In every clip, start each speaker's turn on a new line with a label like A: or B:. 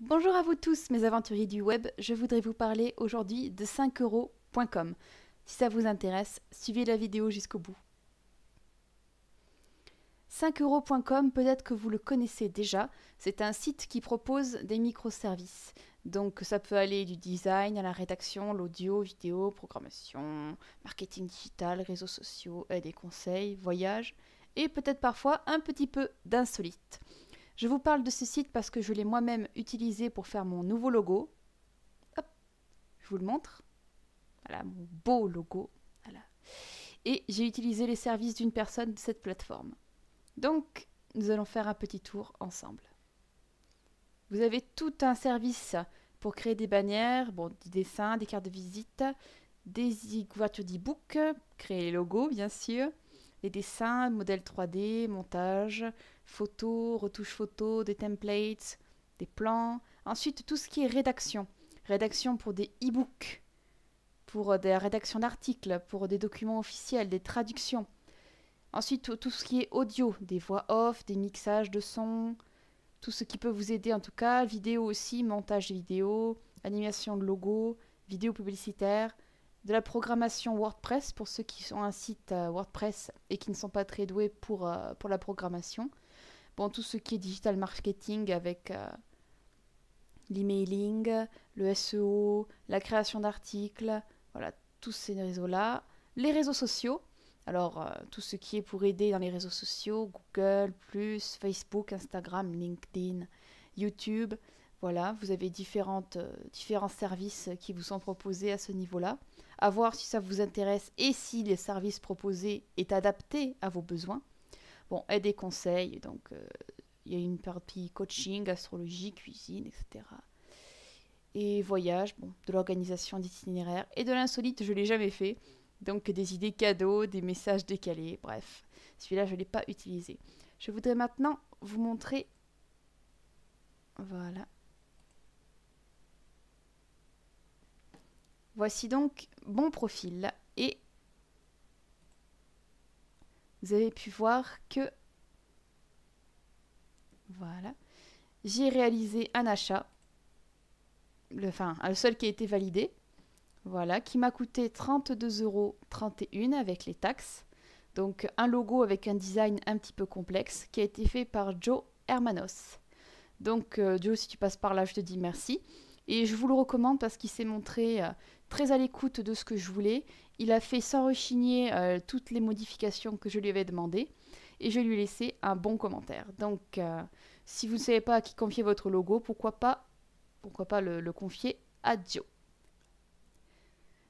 A: Bonjour à vous tous mes aventuriers du web, je voudrais vous parler aujourd'hui de 5euros.com. Si ça vous intéresse, suivez la vidéo jusqu'au bout. 5euros.com, peut-être que vous le connaissez déjà, c'est un site qui propose des microservices. Donc ça peut aller du design à la rédaction, l'audio, vidéo, programmation, marketing digital, réseaux sociaux, aide et conseils, voyages, et peut-être parfois un petit peu d'insolite. Je vous parle de ce site parce que je l'ai moi-même utilisé pour faire mon nouveau logo. Hop, je vous le montre. Voilà, mon beau logo. Voilà. Et j'ai utilisé les services d'une personne de cette plateforme. Donc, nous allons faire un petit tour ensemble. Vous avez tout un service pour créer des bannières, bon, des dessins, des cartes de visite, des couvertures d'e-book, créer les logos, bien sûr, les dessins, modèles 3D, montage, photos, retouches photos, des templates, des plans. Ensuite, tout ce qui est rédaction. Rédaction pour des e-books, pour des rédactions d'articles, pour des documents officiels, des traductions. Ensuite, tout ce qui est audio, des voix off, des mixages de sons, tout ce qui peut vous aider en tout cas, vidéo aussi, montage vidéo, animation de logo, vidéo publicitaire, de la programmation WordPress pour ceux qui ont un site WordPress et qui ne sont pas très doués pour la programmation. Bon, tout ce qui est digital marketing avec l'emailing, le SEO, la création d'articles, voilà, tous ces réseaux-là. Les réseaux sociaux, alors tout ce qui est pour aider dans les réseaux sociaux, Google, Facebook, Instagram, LinkedIn, YouTube. Voilà, vous avez différents services qui vous sont proposés à ce niveau-là. À voir si ça vous intéresse et si les services proposés est adapté à vos besoins. Bon, aide et conseils, donc il y a une partie coaching, astrologie, cuisine, etc. Et voyage, bon, de l'organisation d'itinéraires et de l'insolite, je ne l'ai jamais fait. Donc des idées cadeaux, des messages décalés, bref. Celui-là, je ne l'ai pas utilisé. Je voudrais maintenant vous montrer... Voilà. Voici donc mon profil et vous avez pu voir que voilà, j'ai réalisé un achat, le seul qui a été validé, voilà, qui m'a coûté 32,31 € avec les taxes. Donc un logo avec un design un petit peu complexe qui a été fait par Joe Hermanos. Donc Joe, si tu passes par là, je te dis merci. Et je vous le recommande parce qu'il s'est montré très à l'écoute de ce que je voulais. Il a fait sans rechigner toutes les modifications que je lui avais demandées. Et je lui ai laissé un bon commentaire. Donc si vous ne savez pas à qui confier votre logo, pourquoi pas le confier à Joe.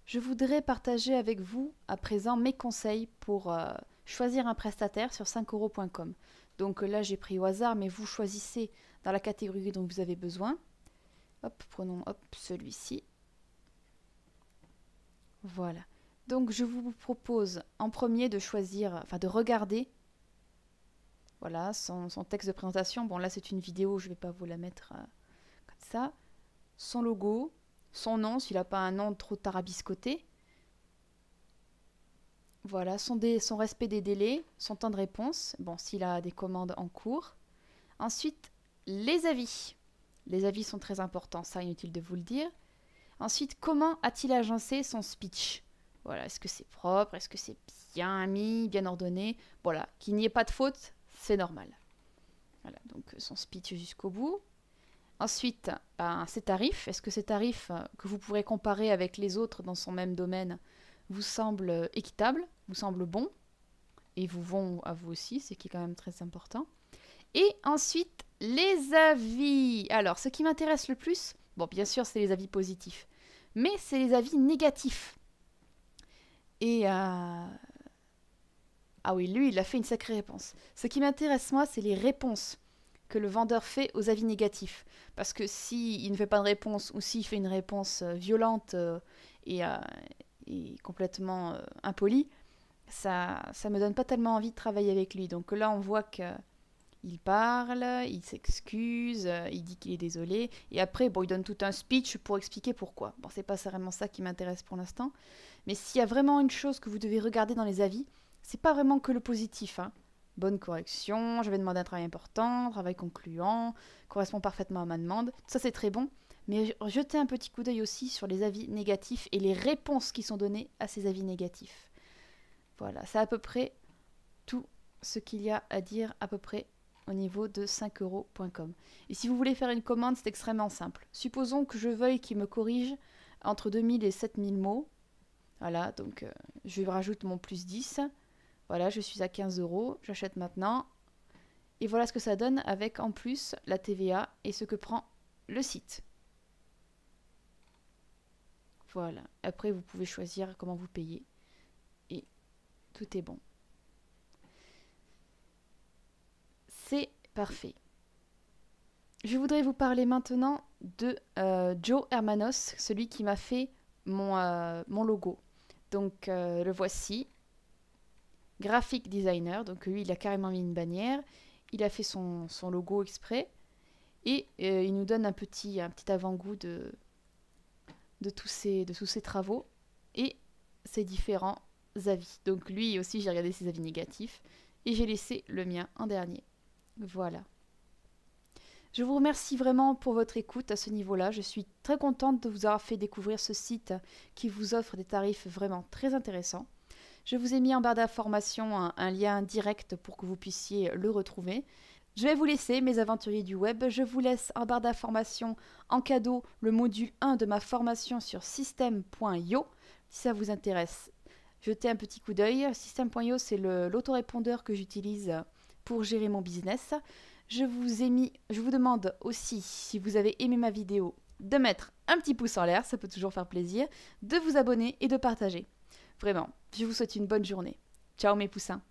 A: Je voudrais partager avec vous à présent mes conseils pour choisir un prestataire sur 5euros.com. Donc là j'ai pris au hasard, mais vous choisissez dans la catégorie dont vous avez besoin. Hop, prenons celui-ci. Voilà. Donc je vous propose en premier de choisir, de regarder voilà, son texte de présentation. Bon là c'est une vidéo, je ne vais pas vous la mettre comme ça. Son logo, son nom, s'il n'a pas un nom trop tarabiscoté. Voilà, son respect des délais, son temps de réponse, bon, s'il a des commandes en cours. Ensuite, les avis. Les avis sont très importants, ça, inutile de vous le dire. Ensuite, comment a-t-il agencé son speech? Voilà, est-ce que c'est propre? Est-ce que c'est bien mis, bien ordonné? Voilà, qu'il n'y ait pas de faute, c'est normal. Voilà, donc son speech jusqu'au bout. Ensuite, ses tarifs. Est-ce que ces tarifs que vous pourrez comparer avec les autres dans son même domaine vous semblent équitables, vous semblent bons et vous vont à vous aussi, ce qui est quand même très important. Et ensuite, les avis. Alors, ce qui m'intéresse le plus, bon, bien sûr, c'est les avis positifs, mais c'est les avis négatifs. Et ah oui, lui, il a fait une sacrée réponse. Ce qui m'intéresse, moi, c'est les réponses que le vendeur fait aux avis négatifs. Parce que s'il ne fait pas de réponse ou s'il fait une réponse violente et complètement impolie, ça me donne pas tellement envie de travailler avec lui. Donc là, on voit qu'il parle, il s'excuse, il dit qu'il est désolé. Et après, bon, il donne tout un speech pour expliquer pourquoi. Bon, c'est pas vraiment ça qui m'intéresse pour l'instant. Mais s'il y a vraiment une chose que vous devez regarder dans les avis, c'est pas vraiment que le positif, hein. bonne correction, j'avais demandé un travail important, travail concluant, correspond parfaitement à ma demande. Ça, c'est très bon. Mais jetez un petit coup d'œil aussi sur les avis négatifs et les réponses qui sont données à ces avis négatifs. Voilà, c'est à peu près tout ce qu'il y a à dire à peu près au niveau de 5euros.com. Et si vous voulez faire une commande, c'est extrêmement simple. Supposons que je veuille qu'il me corrige entre 2000 et 7000 mots. Voilà, donc je rajoute mon plus 10. Voilà, je suis à 15 euros, j'achète maintenant. Et voilà ce que ça donne avec en plus la TVA et ce que prend le site. Voilà, après vous pouvez choisir comment vous payez. Et tout est bon. C'est parfait. Je voudrais vous parler maintenant de Joe Hermanos, celui qui m'a fait mon logo. Donc le voici. Graphic designer, donc lui il a carrément mis une bannière. Il a fait son logo exprès. Et il nous donne un petit avant-goût de tous ces travaux et ses différents avis. Donc lui aussi j'ai regardé ses avis négatifs et j'ai laissé le mien en dernier. Voilà. Je vous remercie vraiment pour votre écoute à ce niveau-là. Je suis très contente de vous avoir fait découvrir ce site qui vous offre des tarifs vraiment très intéressants. Je vous ai mis en barre d'information un lien direct pour que vous puissiez le retrouver. Je vais vous laisser, mes aventuriers du web. Je vous laisse en barre d'information en cadeau le module 1 de ma formation sur system.io. Si ça vous intéresse, jetez un petit coup d'œil. System.io, c'est l'autorépondeur que j'utilise pour gérer mon business. Je vous demande aussi, si vous avez aimé ma vidéo, de mettre un petit pouce en l'air, ça peut toujours faire plaisir, de vous abonner et de partager. Vraiment, je vous souhaite une bonne journée. Ciao mes poussins.